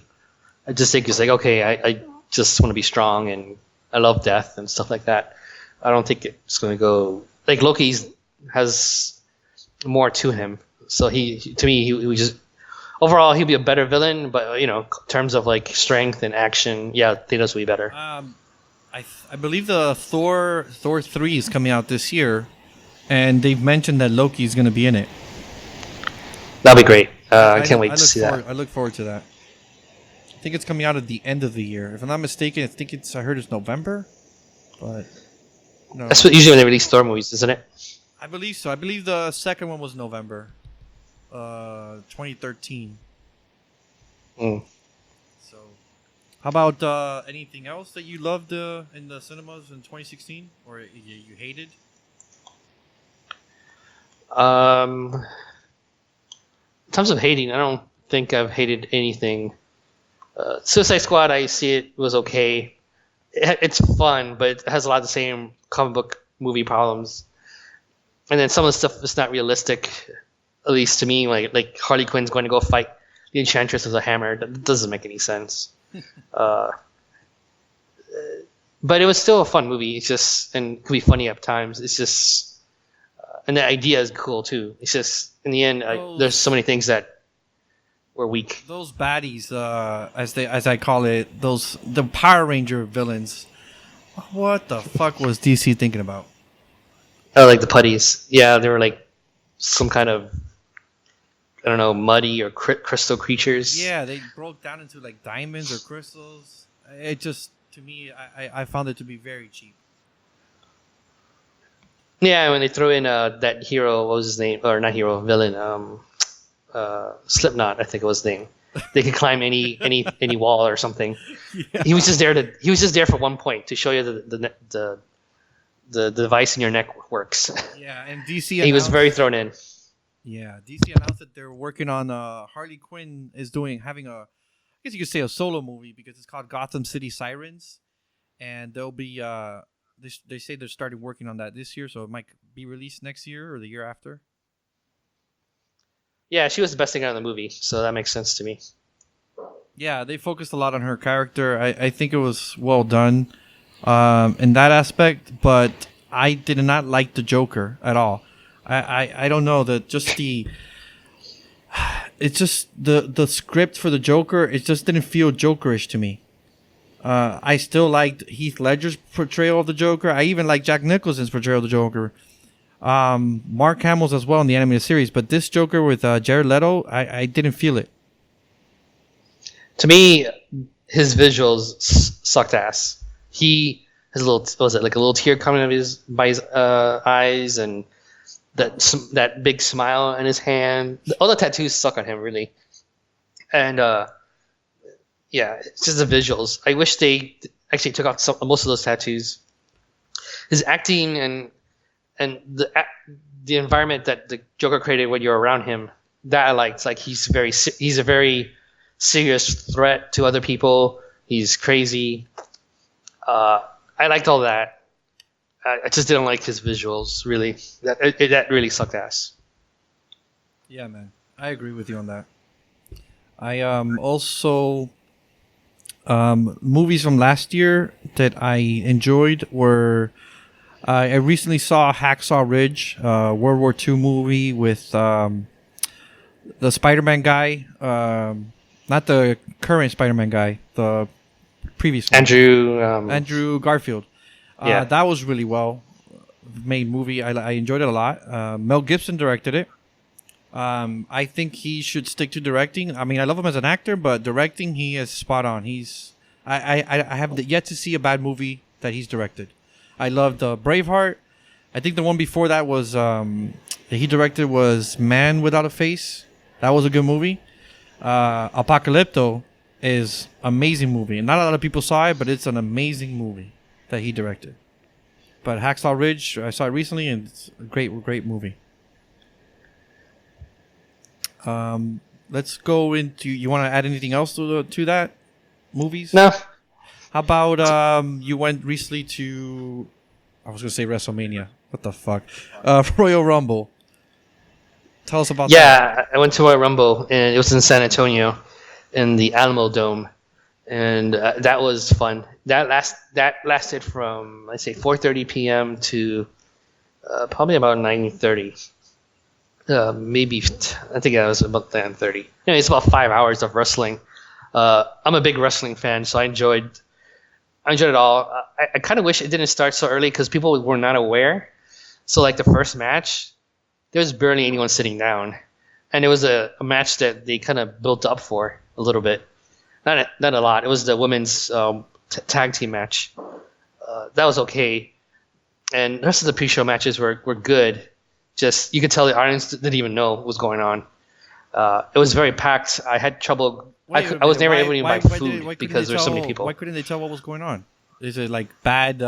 I just think it's like, okay, I just want to be strong and I love death and stuff like that. I don't think it's going to go like Loki's has more to him. So to me, he just overall he'll be a better villain, but in terms of like strength and action, yeah, Thanos will be better. I believe the Thor 3 is coming out this year, and they've mentioned that Loki is going to be in it. That'll be great. I can't wait to see that. I look forward to that. I think it's coming out at the end of the year. If I'm not mistaken, I heard it's November, but no. That's what usually when they release Thor movies, isn't it? I believe so. I believe the second one was November, 2013. Mm. So, how about anything else that you loved in the cinemas in 2016, or you hated? In terms of hating, I don't think I've hated anything. Suicide Squad, I see it was okay. It's fun, but it has a lot of the same comic book movie problems. And then some of the stuff is not realistic, at least to me. Like Harley Quinn's going to go fight the Enchantress with a hammer. That doesn't make any sense. But it was still a fun movie. It's just, and it could be funny at times. It's just, and the idea is cool too. It's just, in the end, there's so many things that were weak. Those baddies, as I call it, the Power Ranger villains. What the fuck was DC thinking about? Oh, like the putties. Yeah, they were like some kind of, I don't know, muddy or crystal creatures. Yeah, they broke down into like diamonds or crystals. It just, to me, I found it to be very cheap. Yeah, when they throw in that hero, what was his name? Or not hero, villain. Slipknot, I think it was his name. They could climb any wall or something. Yeah. He was just there for one point to show you the device in your neck works. Yeah, and DC. He was very thrown in. Yeah, DC announced that they're working on Harley Quinn is having I guess you could say a solo movie because it's called Gotham City Sirens, and they'll be they say they're starting working on that this year, so it might be released next year or the year after. Yeah, she was the best thing out of the movie, so that makes sense to me. Yeah, they focused a lot on her character. I think it was well done in that aspect, but I did not like the Joker at all. I don't know, it's just the script for the Joker, it just didn't feel Jokerish to me. I still liked Heath Ledger's portrayal of the Joker. I even like Jack Nicholson's portrayal of the Joker. Mark Hamill's as well in the animated series, but this Joker with Jared Leto, I didn't feel it. To me, his visuals sucked ass. He has a little tear coming out of by his eyes, and that big smile in his hand. All the tattoos suck on him, really. And yeah, it's just the visuals. I wish they actually took off most of those tattoos. His acting and the environment that the Joker created when you're around him, that I liked. Like he's a very serious threat to other people. He's crazy. I liked all that. I just didn't like his visuals, really. That really sucked ass. Yeah, man. I agree with you on that. I also movies from last year that I enjoyed were I recently saw Hacksaw Ridge, World War II movie with the Spider-Man guy, not the current Spider-Man guy, the previous one. Andrew Garfield. Yeah. That was really well made movie. I enjoyed it a lot. Mel Gibson directed it. I think he should stick to directing. I mean, I love him as an actor, but directing, he is spot on. I have yet to see a bad movie that he's directed. I loved Braveheart. I think the one before that was that he directed was Man Without a Face. That was a good movie. Apocalypto is amazing movie. Not a lot of people saw it, but it's an amazing movie that he directed. But Hacksaw Ridge, I saw it recently, and it's a great movie. let's go into. You want to add anything else to that? Movies? No. How about you went recently to? I was gonna say WrestleMania. What the fuck? Royal Rumble. Tell us about that. Yeah, I went to Royal Rumble, and it was in San Antonio, in the Alamo Dome, and that was fun. That lasted from, let's say, 4:30 p.m. to probably about 9:30. Maybe I think that was about 10:30. Anyway, it's about 5 hours of wrestling. I'm a big wrestling fan, so I enjoyed it all. I kind of wish it didn't start so early because people were not aware. So like the first match, there was barely anyone sitting down, and it was a match that they kind of built up for a little bit. Not a lot. It was the women's tag team match. That was okay, and the rest of the pre-show matches were good. Just you could tell the audience didn't even know what was going on. It was very packed. I had trouble. I was never able to even buy food because there's so many people. Why couldn't they tell what was going on? Is it like bad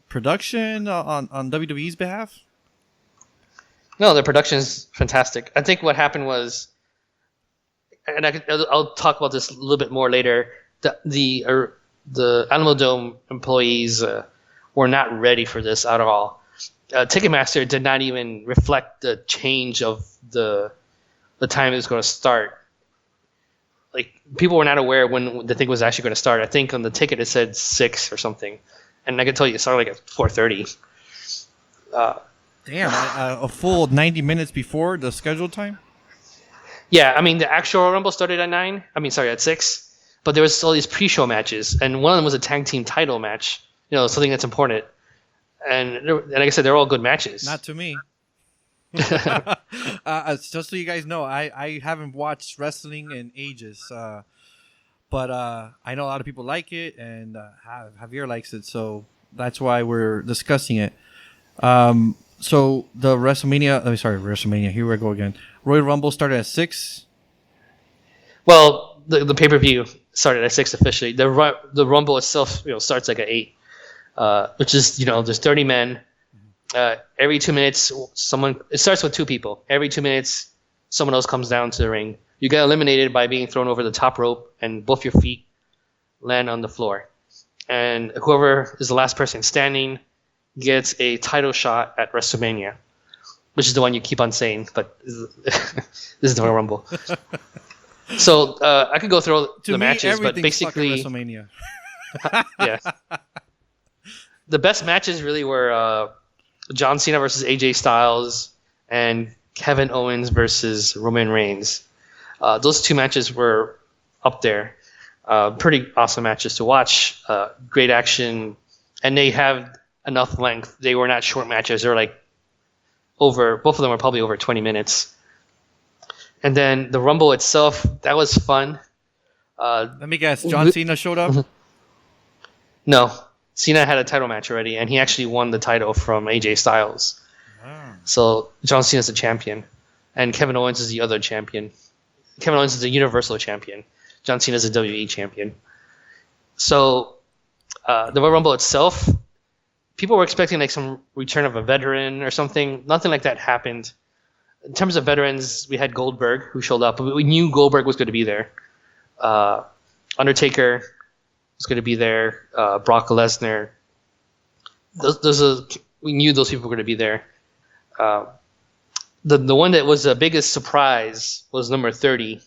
production on WWE's behalf? No, the production is fantastic. I think what happened was, and I'll talk about this a little bit more later. The Alamo Dome employees were not ready for this at all. Ticketmaster did not even reflect the change of the time it was going to start. Like people were not aware when the thing was actually going to start. I think on the ticket it said 6 or something, and I can tell you it started like at 4:30. Damn, a full 90 minutes before the scheduled time? Yeah, I mean, the actual Rumble started at 9. At 6. But there was all these pre-show matches, and one of them was a tag team title match, something that's important. And like I said, they're all good matches. Not to me. Just so you guys know, I haven't watched wrestling in ages. But I know a lot of people like it, and Javier likes it, so that's why we're discussing it. So the WrestleMania. Here we go again. Royal Rumble started at 6. Well, the pay-per-view started at 6 officially. The Rumble itself, starts like at 8, which is there's 30 men. Every 2 minutes, it starts with 2 people. Every 2 minutes, someone else comes down to the ring. You get eliminated by being thrown over the top rope, and both your feet land on the floor. And whoever is the last person standing gets a title shot at WrestleMania, which is the one you keep on saying, but this is the Royal Rumble. So I could go through the matches, but basically, WrestleMania. Yeah, the best matches really were John Cena versus AJ Styles and Kevin Owens versus Roman Reigns. Those 2 matches were up there. Pretty awesome matches to watch. Great action, and they have enough length. They were not short matches. They were like both of them were probably over 20 minutes. And then the Rumble itself, that was fun. Let me guess, John Cena showed up? No. Cena had a title match already, and he actually won the title from AJ Styles. Wow. So John Cena's the champion, and Kevin Owens is the other champion. Kevin Owens is the Universal Champion. John Cena's the WWE Champion. So the Royal Rumble itself, people were expecting like some return of a veteran or something. Nothing like that happened. In terms of veterans, we had Goldberg who showed up. We knew Goldberg was going to be there. Undertaker was going to be there. Brock Lesnar. We knew those people were going to be there. The one that was the biggest surprise was number 30,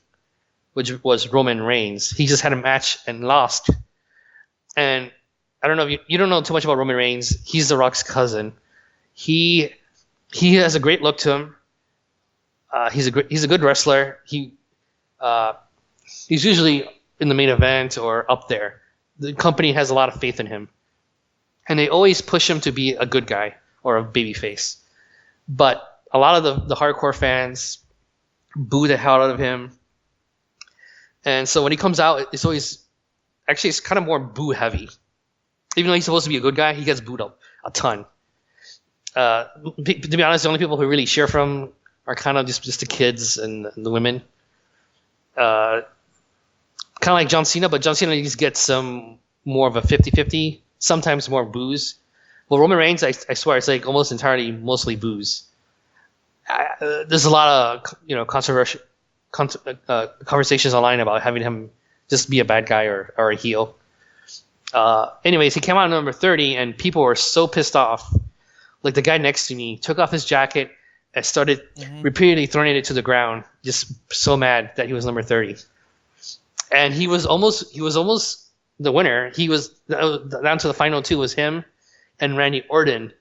which was Roman Reigns. He just had a match and lost. And I don't know if you don't know too much about Roman Reigns. He's The Rock's cousin. He has a great look to him. He's a good wrestler. He's usually in the main event or up there. The company has a lot of faith in him, and they always push him to be a good guy or a babyface. But a lot of the hardcore fans boo the hell out of him, and so when he comes out, it's kind of more boo heavy. Even though he's supposed to be a good guy, he gets booed up a ton. To be honest, the only people who really cheer for him are kind of just the kids and the women. Kind of like John Cena, but John Cena just gets some more of a 50-50, sometimes more boos. Well, Roman Reigns, I swear, it's like almost entirely mostly boos. There's a lot of controversy conversations online about having him just be a bad guy or a heel. Anyways, he came out number 30, and people were so pissed off. Like, the guy next to me took off his jacket and started repeatedly throwing it to the ground, just so mad that he was number 30. And he was almost the winner. He was down to the final two was him and Randy Orton.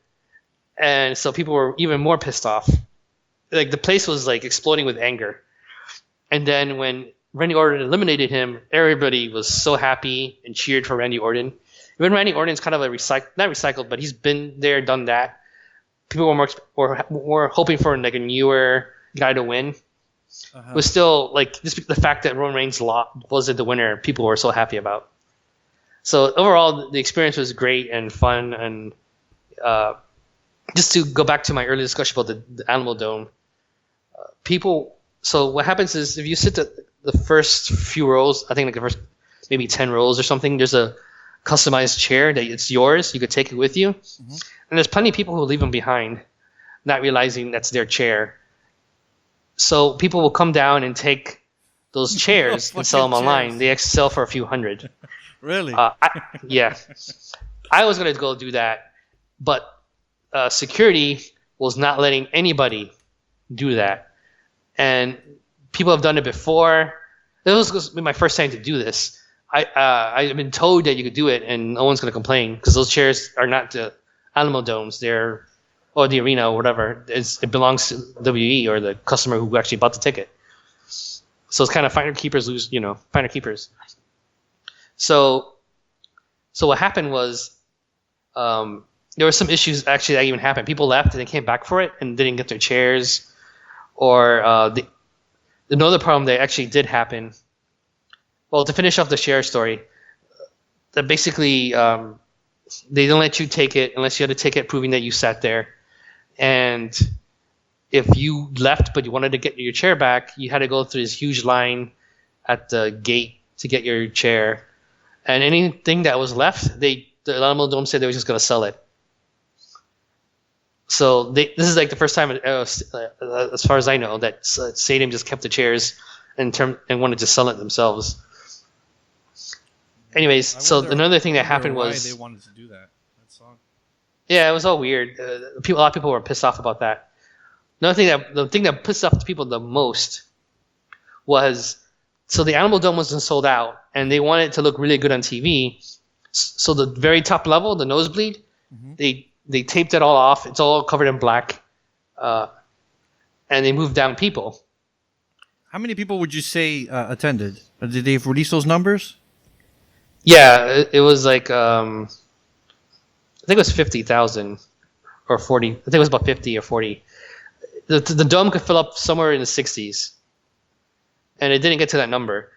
And so people were even more pissed off. Like, the place was like exploding with anger. And then when Randy Orton eliminated him, everybody was so happy and cheered for Randy Orton. Even Randy Orton's kind of a not recycled, but he's been there, done that. People were hoping for like a newer guy to win. It was still like the fact that Roman Reigns wasn't the winner. People were so happy about. So overall, the experience was great and fun. And just to go back to my earlier discussion about the Animal Dome, people. So what happens is if you sit the first few rows, I think like the first maybe 10 rows or something, there's a customized chair that it's yours. You could take it with you. And there's plenty of people who leave them behind, not realizing that's their chair. So people will come down and take those chairs and sell them online. They sell for a few hundred. Really? Yeah. I was going to go do that, but security was not letting anybody do that. And people have done it before. This was my first time to do this. I've been told that you could do it, and no one's going to complain because those chairs are not the Alamo Domes. Or the arena or whatever. It belongs to WE or the customer who actually bought the ticket. So it's kind of finder keepers lose, finder keepers. So what happened was there were some issues actually that even happened. People left and they came back for it and didn't get their chairs. Or another problem that actually did happen. Well, to finish off the share story, that basically they don't let you take it unless you had a ticket proving that you sat there. And if you left but you wanted to get your chair back, you had to go through this huge line at the gate to get your chair. And anything that was left, the Alamo Dome said they were just going to sell it. So this is like the first time, as far as I know, that Stadium just kept the chairs and wanted to sell it themselves. Anyways, so another thing that happened was why they wanted to do that. Yeah, it was all weird. A lot of people were pissed off about that. The thing that pissed off the people the most was, so the Animal Dome wasn't sold out, and they wanted it to look really good on TV. So the very top level, the nosebleed, they taped it all off. It's all covered in black, and they moved down people. How many people would you say attended? Did they release those numbers? Yeah, it was like I think it was 50,000 or 40. I think it was about 50 or 40. The dome could fill up somewhere in the 60s, and it didn't get to that number,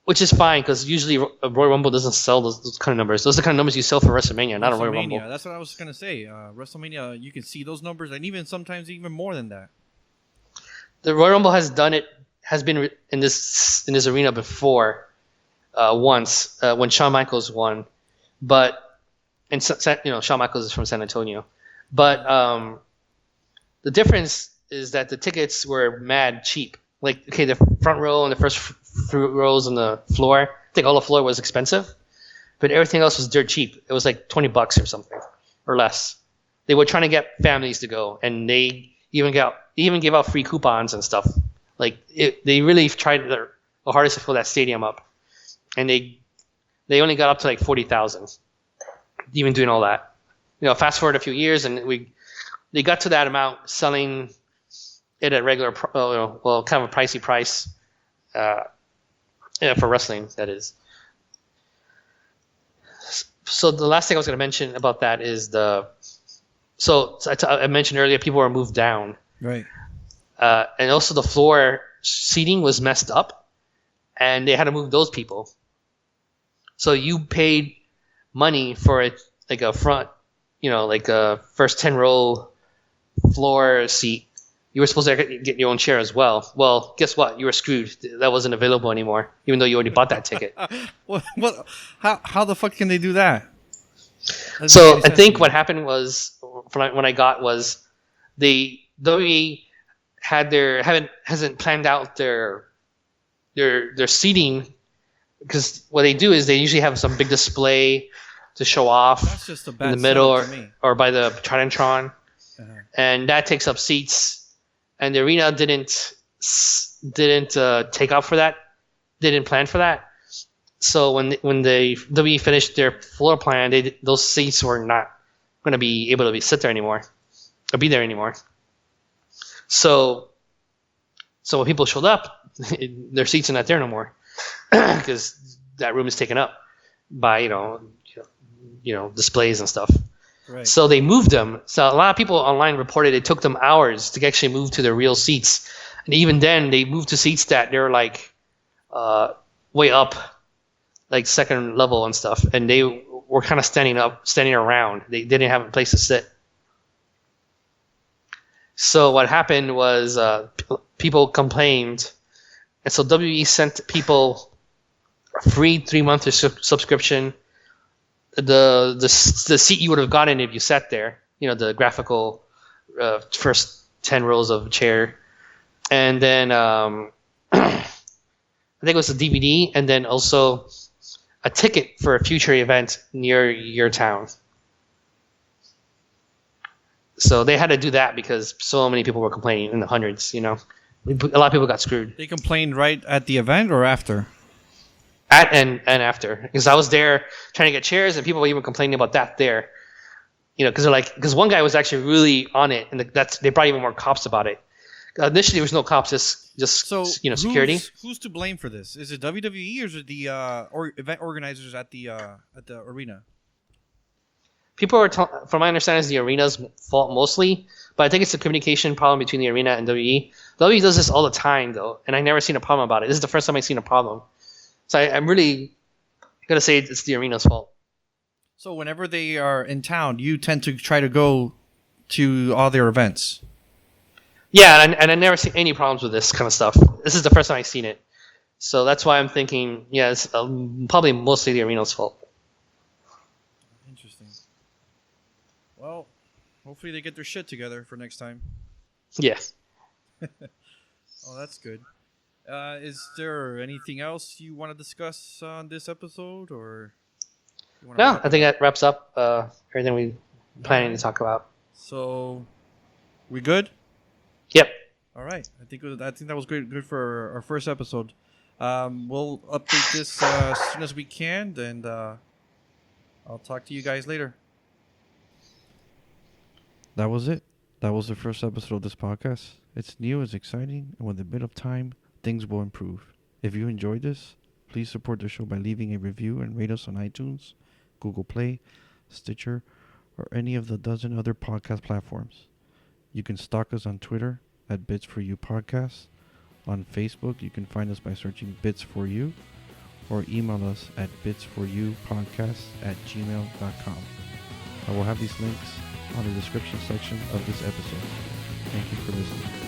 which is fine because usually a Royal Rumble doesn't sell those kind of numbers. Those are the kind of numbers you sell for WrestleMania, not a Royal Rumble. That's what I was gonna say. WrestleMania, you can see those numbers, and even sometimes even more than that. The Royal Rumble has been in this arena before, once when Shawn Michaels won, but. And Shawn Michaels is from San Antonio, but the difference is that the tickets were mad cheap. Like, okay, the front row and the first few rows on the floor, I think all the floor was expensive, but everything else was dirt cheap. It was like $20 or something, or less. They were trying to get families to go, and they even gave out free coupons and stuff. Like, they really tried their hardest to fill that stadium up, and they only got up to like 40,000. Even doing all that, fast forward a few years, and they got to that amount, selling it at regular, kind of a pricey price, for wrestling, that is. So the last thing I was going to mention about that is I mentioned earlier people were moved down, right? And also the floor seating was messed up, and they had to move those people. So you paid money for it, like a front, like a first 10 row floor seat. You were supposed to get your own chair as well. Well, guess what? You were screwed. That wasn't available anymore, even though you already bought that ticket. What? How the fuck can they do that? So I think what happened was, when I got was, the WWE hasn't planned out their their seating, because what they do is they usually have some big display to show off That's just a bad in the middle setup to me. or by the Tridentron, Uh-huh. and that takes up seats. And the arena didn't take off for that, didn't plan for that. So when they WWE finished their floor plan, those seats were not going to be able to sit there anymore, or be there anymore. So when people showed up, their seats are not there no more because that room is taken up by displays and stuff. Right. So they moved them. So a lot of people online reported it took them hours to actually move to their real seats, and even then they moved to seats that they're like way up, like second level and stuff, and they were kind of standing around. They didn't have a place to sit. So what happened was people complained, and so WWE sent people a free 3-month subscription. The seat you would have gotten if you sat there, the graphical first 10 rows of chair, and then I think it was a DVD, and then also a ticket for a future event near your town. So they had to do that because so many people were complaining in the hundreds. A lot of people got screwed. They complained right at the event or after? At and after, because I was there trying to get chairs, and people were even complaining about that there. Because one guy was actually really on it, and they brought even more cops about it. Initially, there was no cops, just security. Who's to blame for this? Is it WWE or is it the event organizers at the arena? People are, from my understanding, it's the arena's fault mostly, but I think it's a communication problem between the arena and WWE. WWE does this all the time, though, and I've never seen a problem about it. This is the first time I've seen a problem. So I'm really going to say it's the arena's fault. So whenever they are in town, you tend to try to go to all their events. Yeah, and I've never seen any problems with this kind of stuff. This is the first time I've seen it. So that's why I'm thinking, yeah, it's probably mostly the arena's fault. Interesting. Well, hopefully they get their shit together for next time. Yeah. Oh, that's good. Is there anything else you want to discuss on this episode, or? No, I think that wraps up everything we planning to talk about. So, we good? Yep. All right. I think that was good for our first episode. We'll update this as soon as we can, and I'll talk to you guys later. That was it. That was the first episode of this podcast. It's new, it's exciting, and with a bit of time, things will improve. If you enjoyed this, please support the show by leaving a review and rate us on iTunes, Google Play, Stitcher, or any of the dozen other podcast platforms. You can stalk us on Twitter at Bits4U On Facebook, you can find us by searching Bits4U, or email us at bits4upodcast@gmail.com. I will have these links on the description section of this episode. Thank you for listening.